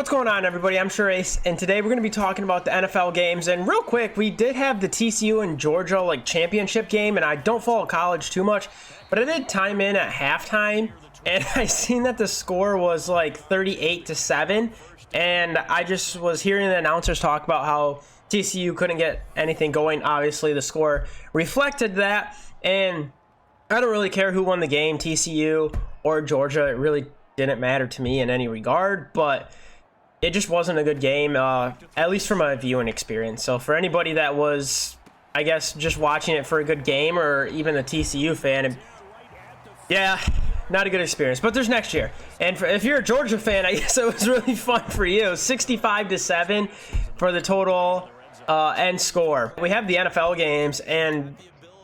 What's going on, everybody? I'm Sure Ace, and today we're going to be talking about the NFL games. And real quick, we did have the TCU and Georgia championship game, and I don't follow college too much, but I did time in at halftime, and I seen that the score was 38-7, and I just was hearing the announcers talk about how TCU couldn't get anything going. Obviously, the score reflected that, and I don't really care who won the game, TCU or Georgia. It really didn't matter to me in any regard, but it just wasn't a good game, at least from a viewing experience. So for anybody that was, I guess, just watching it for a good game, or even a TCU fan, yeah, not a good experience. But there's next year. And if you're a Georgia fan, I guess it was really fun for you. 65-7 for the total end score. We have the NFL games, and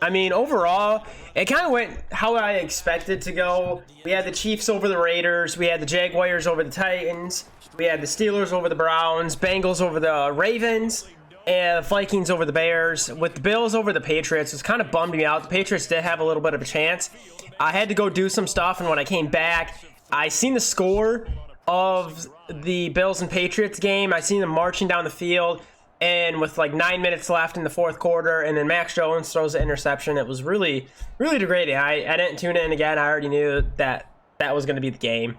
I mean, overall, it kind of went how I expected to go. We had the Chiefs over the Raiders. We had the Jaguars over the Titans. We had the Steelers over the Browns, Bengals over the Ravens, and the Vikings over the Bears. With the Bills over the Patriots, it's kind of bummed me out. The Patriots did have a little bit of a chance. I had to go do some stuff, and when I came back, I seen the score of the Bills and Patriots game. I seen them marching down the field, and with 9 minutes left in the fourth quarter, and then Max Jones throws an interception. It was really, really degrading. I didn't tune in again. I already knew that was going to be the game.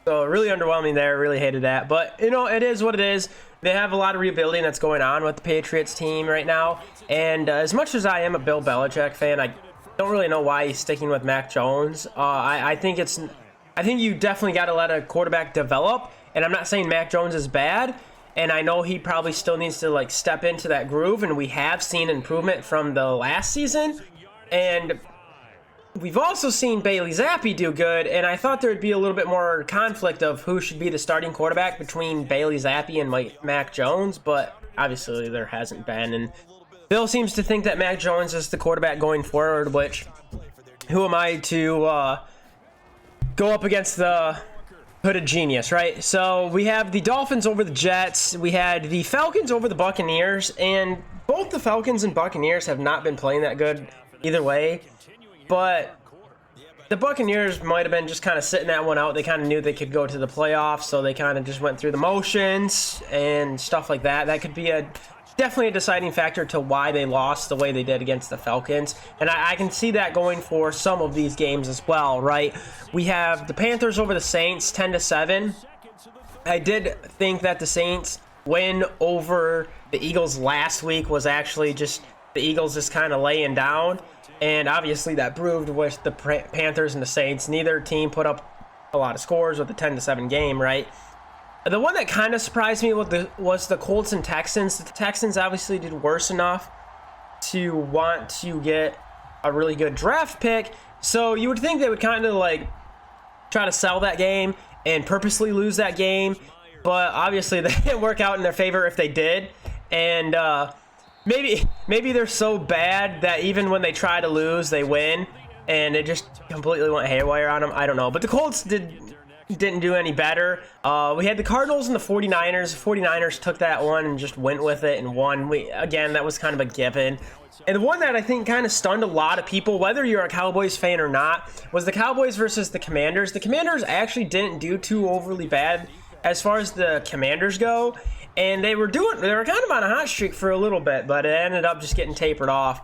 So really underwhelming there. Really hated that. But, you know, it is what it is. They have a lot of rebuilding that's going on with the Patriots team right now. And as much as I am a Bill Belichick fan, I don't really know why he's sticking with Mac Jones. I think you definitely got to let a quarterback develop. And I'm not saying Mac Jones is bad. And I know he probably still needs to step into that groove. And we have seen improvement from the last season. And we've also seen Bailey Zappi do good, and I thought there would be a little bit more conflict of who should be the starting quarterback between Bailey Zappi and Mac Jones, but obviously there hasn't been. And Bill seems to think that Mac Jones is the quarterback going forward, which who am I to go up against the hooded genius, right? So we have the Dolphins over the Jets. We had the Falcons over the Buccaneers, and both the Falcons and Buccaneers have not been playing that good either way. But the Buccaneers might have been just kind of sitting that one out. They kind of knew they could go to the playoffs, so they kind of just went through the motions and stuff like that. That could be definitely a deciding factor to why they lost the way they did against the Falcons. And I can see that going for some of these games as well, right? We have the Panthers over the Saints, 10-7. I did think that the Saints win over the Eagles last week was actually just the Eagles just kind of laying down. And obviously that proved with the Panthers and the Saints. Neither team put up a lot of scores with a 10-7 game, right? The one that kind of surprised me was the Colts and Texans. The Texans obviously did worse enough to want to get a really good draft pick. So you would think they would kind of try to sell that game and purposely lose that game. But obviously that didn't work out in their favor if they did. And Maybe they're so bad that even when they try to lose, they win, and it just completely went haywire on them. I don't know. But the Colts didn't do any better. We had the Cardinals and the 49ers. The 49ers took that one and just went with it and won. Again, that was kind of a given. And the one that I think kind of stunned a lot of people, whether you're a Cowboys fan or not, was the Cowboys versus the Commanders. The Commanders actually didn't do too overly bad as far as the Commanders go. And they were kind of on a hot streak for a little bit, but it ended up just getting tapered off.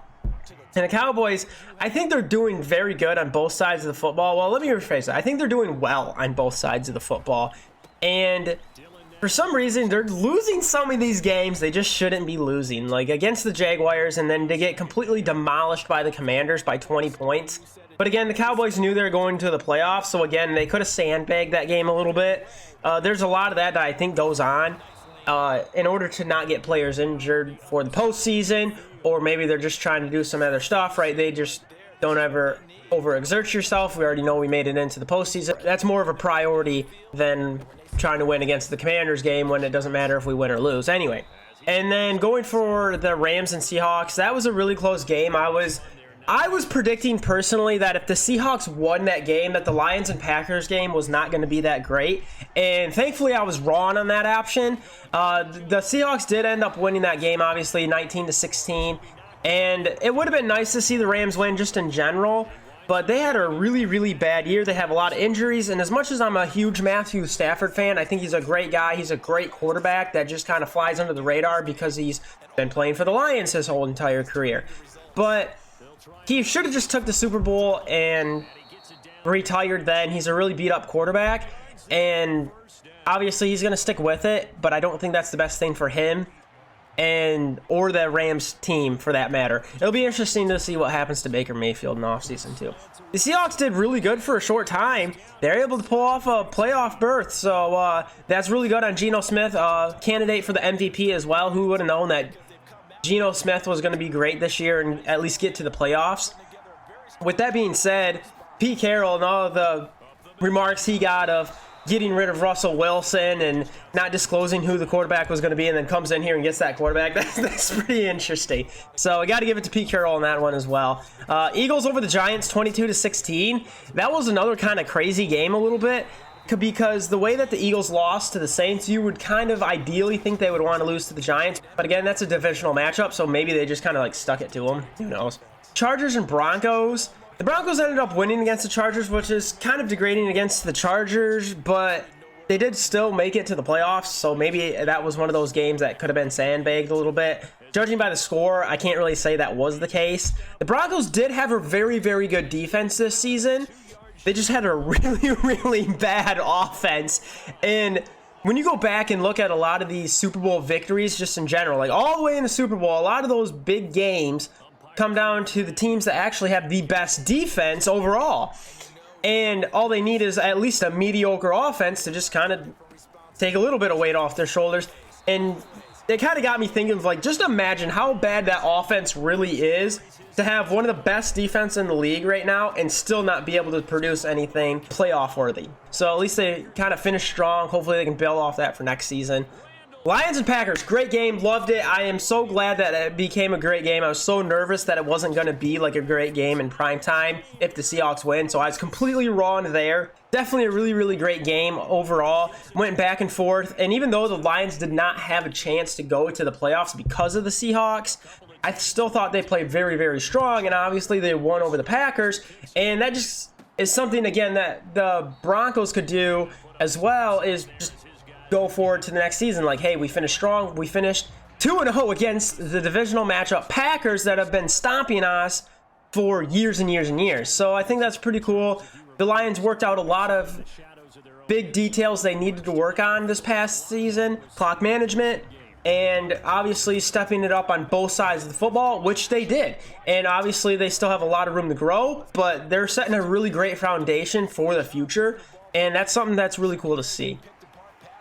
And the Cowboys, I think they're doing very good on both sides of the football. Well, let me rephrase that. I think they're doing well on both sides of the football. And for some reason, they're losing some of these games they just shouldn't be losing. Like against the Jaguars, and then they get completely demolished by the Commanders by 20 points. But again, the Cowboys knew they were going to the playoffs, so again, they could have sandbagged that game a little bit. There's a lot of that I think goes on. In order to not get players injured for the postseason, or maybe they're just trying to do some other stuff, right? They just don't ever overexert yourself. We already know we made it into the postseason. That's more of a priority than trying to win against the Commanders game when it doesn't matter if we win or lose. Anyway, and then going for the Rams and Seahawks, that was a really close game. I was predicting personally that if the Seahawks won that game, that the Lions and Packers game was not going to be that great. And thankfully, I was wrong on that option. The Seahawks did end up winning that game, obviously, 19-16. And it would have been nice to see the Rams win just in general. but they had a really, really bad year. They have a lot of injuries, and as much as I'm a huge Matthew Stafford fan, I think he's a great guy. He's a great quarterback that just kind of flies under the radar because he's been playing for the Lions his whole entire career. But he should have just took the Super Bowl and retired then. He's a really beat-up quarterback, and obviously he's going to stick with it, but I don't think that's the best thing for him or the Rams team for that matter. It'll be interesting to see what happens to Baker Mayfield in the offseason too. The Seahawks did really good for a short time. They're able to pull off a playoff berth, so that's really good on Geno Smith, candidate for the MVP as well. Who would have known that Geno Smith was going to be great this year and at least get to the playoffs? With that being said, Pete Carroll and all of the remarks he got of getting rid of Russell Wilson and not disclosing who the quarterback was going to be, and then comes in here and gets that quarterback. That's pretty interesting. So I got to give it to Pete Carroll on that one as well. Eagles over the Giants 22-16. That was another kind of crazy game a little bit, because the way that the Eagles lost to the Saints, you would kind of ideally think they would want to lose to the Giants. But again, that's a divisional matchup, so maybe they just kind of like stuck it to them. Who knows? Chargers and Broncos. The Broncos ended up winning against the Chargers, which is kind of degrading against the Chargers, but they did still make it to the playoffs, so maybe that was one of those games that could have been sandbagged a little bit. Judging by the score, I can't really say that was the case. The Broncos did have a very, very good defense this season. They just had a really, really bad offense, and when you go back and look at a lot of these Super Bowl victories just in general, like all the way in the Super Bowl, a lot of those big games come down to the teams that actually have the best defense overall. And all they need is at least a mediocre offense to just kind of take a little bit of weight off their shoulders. And it kind of got me thinking of, like, just imagine how bad that offense really is to have one of the best defense in the league right now and still not be able to produce anything playoff worthy. So at least they kind of finished strong. Hopefully they can build off that for next season. Lions and Packers, great game, loved it. I am so glad that it became a great game. I was so nervous that it wasn't going to be like a great game in prime time if the Seahawks win, so I was completely wrong there. Definitely a really, really great game overall. Went back and forth, and even though the Lions did not have a chance to go to the playoffs because of the Seahawks, I still thought they played very, very strong, and obviously they won over the Packers, and that just is something, again, that the Broncos could do as well, is just go forward to the next season. Like, hey, we finished strong. We finished 2-0 against the divisional matchup Packers that have been stomping us for years and years and years. So I think that's pretty cool. The Lions worked out a lot of big details they needed to work on this past season. Clock management, and obviously stepping it up on both sides of the football, which they did. And obviously they still have a lot of room to grow, but they're setting a really great foundation for the future. And that's something that's really cool to see.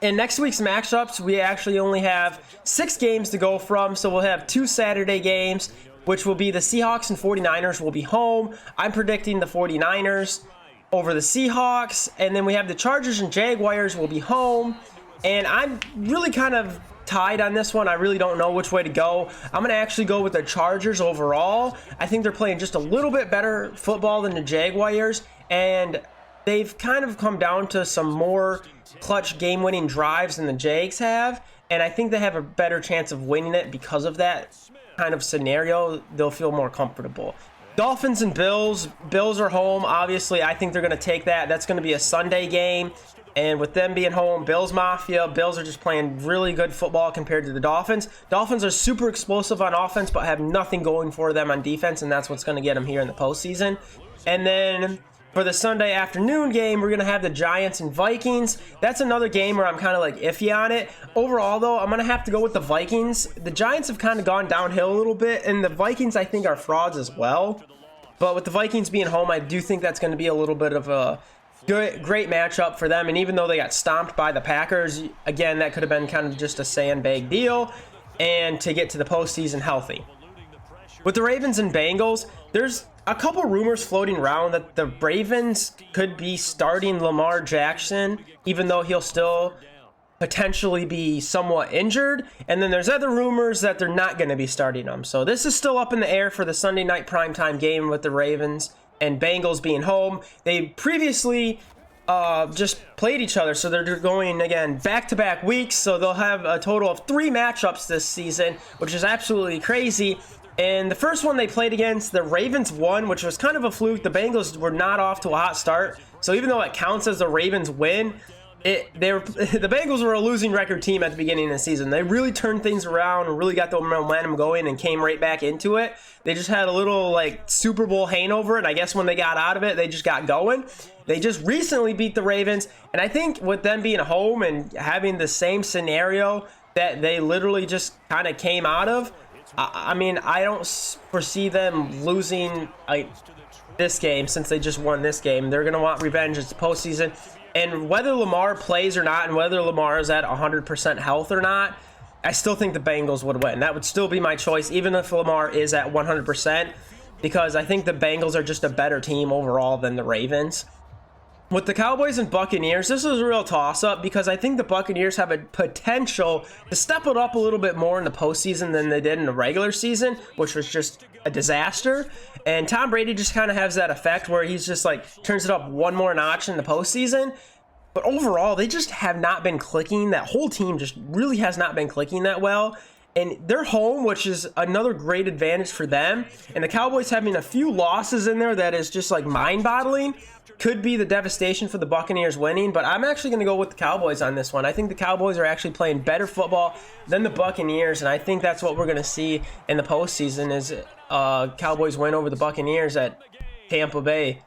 In next week's matchups, we actually only have 6 games to go from, so we'll have 2 Saturday games, which will be the Seahawks and 49ers will be home. I'm predicting the 49ers over the Seahawks, and then we have the Chargers and Jaguars will be home, and I'm really kind of tied on this one. I really don't know which way to go. I'm going to actually go with the Chargers overall. I think they're playing just a little bit better football than the Jaguars, and they've kind of come down to some more clutch game-winning drives than the Jags have, and I think they have a better chance of winning it because of that kind of scenario. They'll feel more comfortable. Dolphins and Bills. Bills are home. Obviously, I think they're going to take that. That's going to be a Sunday game, and with them being home, Bills Mafia, Bills are just playing really good football compared to the Dolphins. Dolphins are super explosive on offense, but have nothing going for them on defense, and that's what's going to get them here in the postseason. And then for the Sunday afternoon game, we're going to have the Giants and Vikings. That's another game where I'm kind of like iffy on it. Overall, though, I'm going to have to go with the Vikings. The Giants have kind of gone downhill a little bit, and the Vikings, I think, are frauds as well. But with the Vikings being home, I do think that's going to be a little bit of a great matchup for them. And even though they got stomped by the Packers, again, that could have been kind of just a sandbag deal, and to get to the postseason healthy. With the Ravens and Bengals, there's a couple rumors floating around that the Ravens could be starting Lamar Jackson, even though he'll still potentially be somewhat injured. And then there's other rumors that they're not going to be starting him. So this is still up in the air for the Sunday night primetime game with the Ravens and Bengals being home. They previously just played each other, so they're going again back-to-back weeks. So they'll have a total of 3 matchups this season, which is absolutely crazy. And the first one they played against, the Ravens won, which was kind of a fluke. The Bengals were not off to a hot start. So even though it counts as the Ravens win, the Bengals were a losing record team at the beginning of the season. They really turned things around and really got the momentum going and came right back into it. They just had a little like Super Bowl hangover, and I guess when they got out of it, they just got going. They just recently beat the Ravens, and I think with them being home and having the same scenario that they literally just kind of came out of, I mean, I don't foresee them losing this game since they just won this game. They're going to want revenge. It's postseason. And whether Lamar plays or not, and whether Lamar is at 100% health or not, I still think the Bengals would win. That would still be my choice, even if Lamar is at 100%, because I think the Bengals are just a better team overall than the Ravens. With the Cowboys and Buccaneers, this is a real toss-up because I think the Buccaneers have a potential to step it up a little bit more in the postseason than they did in the regular season, which was just a disaster. And Tom Brady just kind of has that effect where he's just like turns it up one more notch in the postseason. But overall, they just have not been clicking. That whole team just really has not been clicking that well. And they're home, which is another great advantage for them. And the Cowboys having a few losses in there that is just like mind-boggling could be the devastation for the Buccaneers winning. But I'm actually going to go with the Cowboys on this one. I think the Cowboys are actually playing better football than the Buccaneers. And I think that's what we're going to see in the postseason is Cowboys win over the Buccaneers at Tampa Bay.